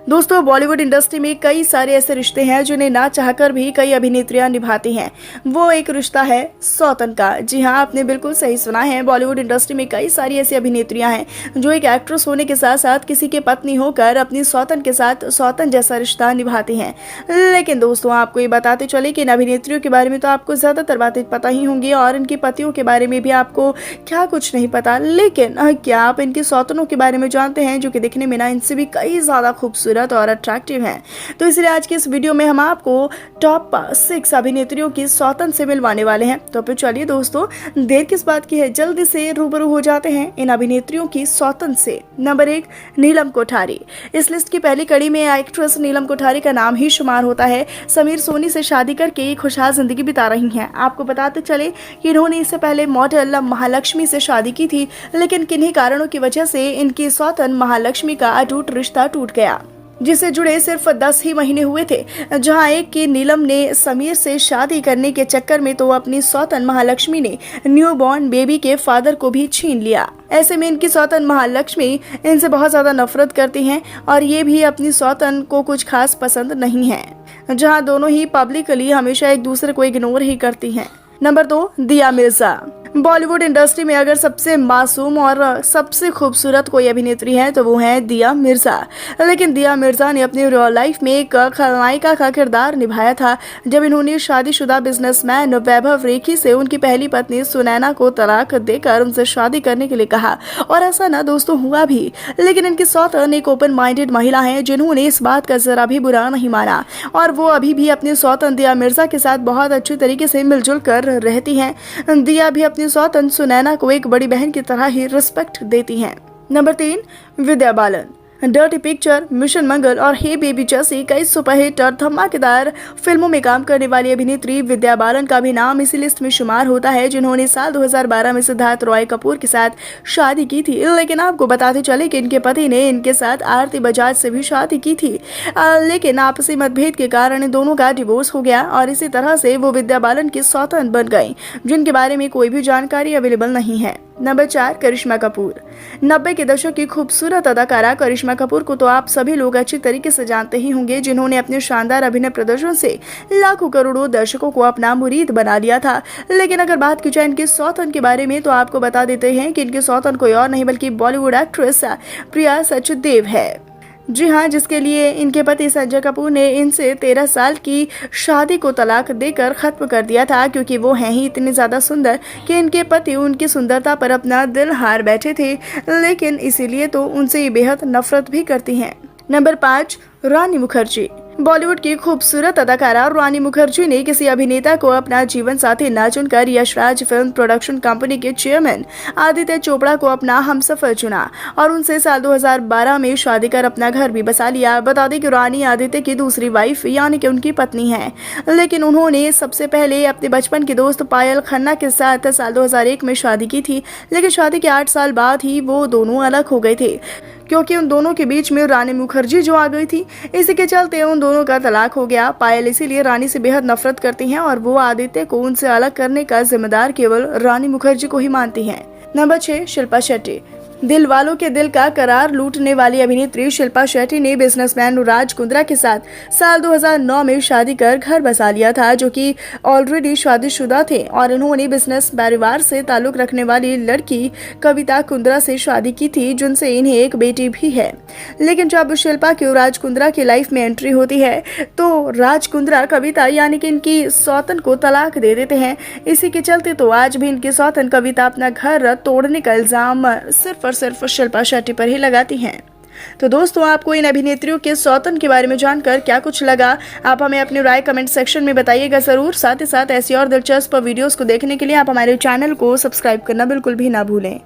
दोस्तों, बॉलीवुड इंडस्ट्री में कई सारे ऐसे रिश्ते हैं जिन्हें ना चाहकर भी कई अभिनेत्रियां निभाती हैं। वो एक रिश्ता है सौतन का। जी हाँ, आपने बिल्कुल सही सुना है। बॉलीवुड इंडस्ट्री में कई सारी ऐसी अभिनेत्रियां हैं जो एक एक्ट्रेस होने के साथ साथ किसी के पत्नी होकर अपनी सौतन के साथ सौतन जैसा रिश्ता निभाती हैं। लेकिन दोस्तों, आपको ये बताते चले कि इन अभिनेत्रियों के बारे में तो आपको ज्यादातर बातें पता ही होंगी और इनके पतियों के बारे में भी आपको क्या कुछ नहीं पता। लेकिन क्या आप इनकी सौतनों के बारे में जानते हैं, जो कि दिखने में ना इनसे भी कई ज्यादा खूबसूरत और अट्रैक्टिव हैं। तो इसलिए आज की इस वीडियो में हम आपको टॉप 6 अभिनेत्रियों की सौतन से मिलवाने वाले हैं। तो फिर चलिए दोस्तों, देर किस बात की है, जल्दी से रूबरू हो जाते हैं इन अभिनेत्रियों की सौतन से। नंबर 1, नीलम कोठारी। इस लिस्ट की पहली कड़ी में एक्ट्रेस नीलम कोठारी का नाम ही शुमार होता है। समीर सोनी से शादी करके खुशहाल जिंदगी बिता रही हैं। आपको बताते चले कि इन्होंने इससे पहले मॉडल महालक्ष्मी से शादी की थी, लेकिन किन्हीं कारणों की वजह से इनकी सौतन महालक्ष्मी का अटूट रिश्ता टूट गया, जिसे जुड़े सिर्फ 10 ही महीने हुए थे। जहां एक की नीलम ने समीर से शादी करने के चक्कर में तो अपनी सौतन महालक्ष्मी ने न्यू बॉर्न बेबी के फादर को भी छीन लिया। ऐसे में इनकी सौतन महालक्ष्मी इनसे बहुत ज्यादा नफरत करती हैं और ये भी अपनी सौतन को कुछ खास पसंद नहीं है। जहां दोनों ही पब्लिकली हमेशा एक दूसरे को इग्नोर ही करती हैं। नंबर 2, दिया मिर्जा। बॉलीवुड इंडस्ट्री में अगर सबसे मासूम और सबसे खूबसूरत कोई अभिनेत्री है तो वो है दिया मिर्जा। लेकिन दिया मिर्जा ने अपनी रियल लाइफ में एक खलनायिका का किरदार निभाया था, जब इन्होंने शादीशुदा बिजनेसमैन वैभव रेखी से उनकी पहली पत्नी सुनैना को तलाक देकर उनसे शादी करने के लिए कहा। और ऐसा ना दोस्तों हुआ भी। लेकिन इनकी सौतन एक ओपन माइंडेड महिला है, जिन्होंने इस बात का जरा भी बुरा नहीं माना और वो अभी भी अपनी सौतन दिया मिर्जा के साथ बहुत अच्छी तरीके से मिलजुल कर रहती हैं। दिया भी अपनी सौतन सुनैना को एक बड़ी बहन की तरह ही रिस्पेक्ट देती हैं। Number 3, Vidya Balan. Dirty picture, mission मंगल और हे बेबी जैसी कई सुपरहिट और धमाकेदार फिल्मों में काम करने वाली अभिनेत्री विद्या बालन का भी नाम इसी लिस्ट में शुमार होता है, जिन्होंने साल 2012 में सिद्धार्थ रॉय कपूर के साथ शादी की थी। लेकिन आपको बताते चले कि इनके पति ने इनके साथ आरती बजाज से भी शादी की थी, लेकिन आपसी मतभेद के कारण इन दोनों का डिवोर्स हो गया और इसी तरह से वो विद्या बालन की सौतन बन गई, जिनके बारे में कोई भी जानकारी अवेलेबल नहीं है। नंबर 4, करिश्मा कपूर। 90 के दशक की खूबसूरत अदाकारा करिश्मा कपूर को तो आप सभी लोग अच्छी तरीके से जानते ही होंगे, जिन्होंने अपने शानदार अभिनय प्रदर्शन से लाखों करोड़ों दर्शकों को अपना मुरीद बना लिया था। लेकिन अगर बात की जाए इनकी सौतन के बारे में तो आपको बता देते हैं कि इनकी सौतन कोई और नहीं बल्कि बॉलीवुड एक्ट्रेस प्रिया सचदेव है। जी हाँ, जिसके लिए इनके पति संजय कपूर ने इनसे 13 साल की शादी को तलाक देकर खत्म कर दिया था, क्योंकि वो हैं ही इतने ज्यादा सुंदर कि इनके पति उनकी सुंदरता पर अपना दिल हार बैठे थे। लेकिन इसीलिए तो उनसे ये बेहद नफरत भी करती हैं। नंबर 5, रानी मुखर्जी। बॉलीवुड की खूबसूरत अदाकारा रानी मुखर्जी ने किसी अभिनेता को अपना जीवन साथी न चुनकर यशराज फिल्म प्रोडक्शन कंपनी के चेयरमैन आदित्य चोपड़ा को अपना हमसफर चुना और उनसे साल 2012 में शादी कर अपना घर भी बसा लिया। बता दें कि रानी आदित्य की दूसरी वाइफ यानी कि उनकी पत्नी है, लेकिन उन्होंने सबसे पहले अपने बचपन की दोस्त पायल खन्ना के साथ साल 2001 में शादी की थी। लेकिन शादी के 8 साल बाद ही वो दोनों अलग हो गए थे, क्योंकि उन दोनों के बीच में रानी मुखर्जी जो आ गई थी। इसी के चलते उन दोनों का तलाक हो गया। पायल इसीलिए रानी से बेहद नफरत करती हैं और वो आदित्य को उनसे अलग करने का जिम्मेदार केवल रानी मुखर्जी को ही मानती हैं। नंबर 6, शिल्पा शेट्टी। दिल वालों के दिल का करार लूटने वाली अभिनेत्री शिल्पा शेट्टी ने बिजनेसमैन राज कुंद्रा के साथ साल 2009 में शादी कर घर बसा लिया था, जो कि ऑलरेडी शादीशुदा थे और इन्होंने बिजनेस परिवार से ताल्लुक रखने वाली लड़की कविता कुंद्रा से शादी की थी, जिनसे इन्हें एक बेटी भी है। लेकिन जब शिल्पा की राज कुंद्रा की लाइफ में एंट्री होती है तो राज कुंद्रा कविता यानी कि इनकी सौतन को तलाक दे देते हैं। इसी के चलते तो आज भी इनकी सौतन कविता अपना घर तोड़ने का इल्जाम सिर्फ शिल्पा शेट्टी पर ही लगाती हैं। तो दोस्तों, आपको इन अभिनेत्रियों के सौतन के बारे में जानकर क्या कुछ लगा, आप हमें अपनी राय कमेंट सेक्शन में बताइएगा जरूर। साथ ही साथ ऐसी और दिलचस्प वीडियोस को देखने के लिए आप हमारे चैनल को सब्सक्राइब करना बिल्कुल भी ना भूलें।